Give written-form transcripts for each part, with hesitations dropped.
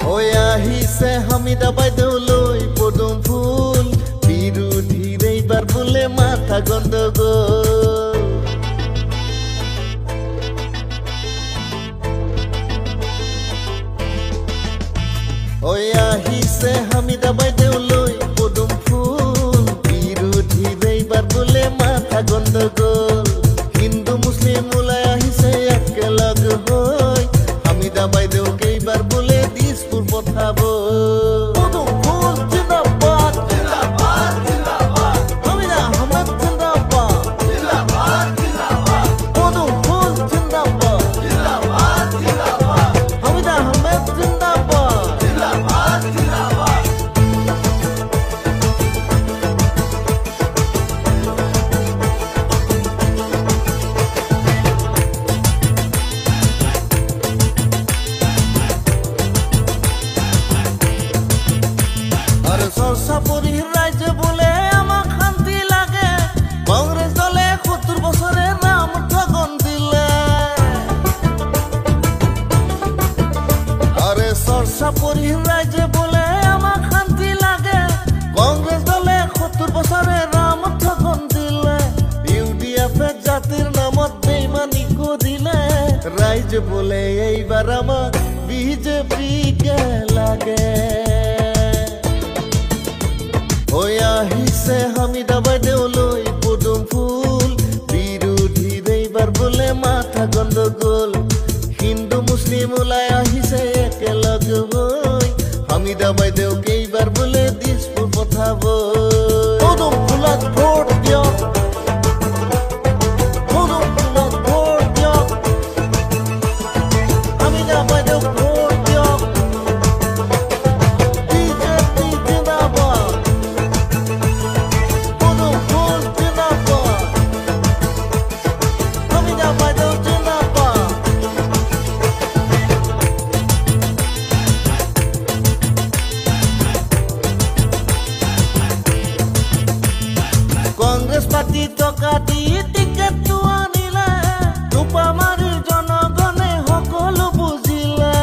হৈ আহিছে হামিদা বাইদেউলৈ পদুম ফুল বিৰোধীৰ এইবাৰ বোলে মাথা গণ্ডগোল হৈ আহিছে হামিদা বাইদেউলৈ পদুম ফুল বিৰোধীৰ এইবাৰ বোলে মাথা গণ্ডগোল হিন্দু মুছলিম ওলাই আহিছে একেলগ হৈ হামিদা বাইদেউক এইবাৰ বোলে দিছপুৰ পঠাব পদুম ফুল জিন্দাবাদ জিন্দাবাদ জিন্দাবাদ হামিদা আহমেদ জিন্দাবাদ জিন্দাবাদ জিন্দাবাদ পদুম ফুল জিন্দাবাদ জিন্দাবাদ জিন্দাবাদ হামিদা আহমেদ জিন্দাবাদ জিন্দাবাদ জিন্দাবাদ সরসাপুরি রাজ্যে বলে আমাক শান্তি লাগে কংগ্রেস দলে ৭০ বছরে নাম ঠগন দিলে আরে সরসাপুরি রাজ্যে বলে আমাক শান্তি লাগে কংগ্রেস দলে ৭০ বছরে নাম ঠগন দিলে ইউডিএফ জাতির নামত বেইমানি করিলে রাজ্য বলে এইবার আমাক বিজেপি কে লাগে হৈ আহিছে হামিদা বাইদেউলৈ পদুম ফুল বিৰোধীৰ এইবাৰ বোলে মাথা গণ্ডগোল হিন্দু মুছলিম ওলাই আহিছে একেলগ হৈ হামিদা বাইদেউক এইবাৰ বোলে দিছপুৰ পঠাব পদুম ফুলত ভোট দিয়ক পদুম ফুলত ভোট দিয়ক হামিদা বাইদেউক ভোট দিয়ক বিজেপি জিন্দাবাদ কংগ্রেস পার্টি টকা দি টিকেটটো আনিলে টোপামাৰীৰ জনগণে সকলো বুজিলে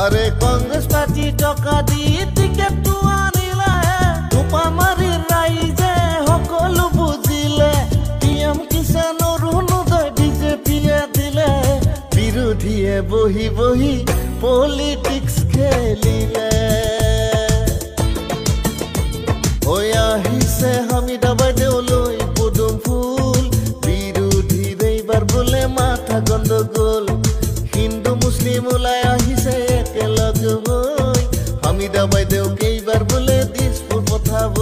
আৰে কংগ্ৰেস পাৰ্টি টকা দি টিকেটটো আনিলে টোপামাৰীৰ ৰাইজে সকলো বুজিলে পিএম কিষাণ অৰুণোদয় বিজেপিয়ে দিলে বিৰোধীয়ে বহি বহি পলিটিক্স খেলিলে হৈ আহিছে হামিদা বাইদেউলৈ পদুম ফুল বিৰোধীৰ এইবাৰ বোলে মাথা গণ্ডগোল হিন্দু মুছলিম ওলাই আহিছে একেলগ হৈ হামিদা বাইদেউক এইবাৰ বোলে দিছপুৰ পঠাব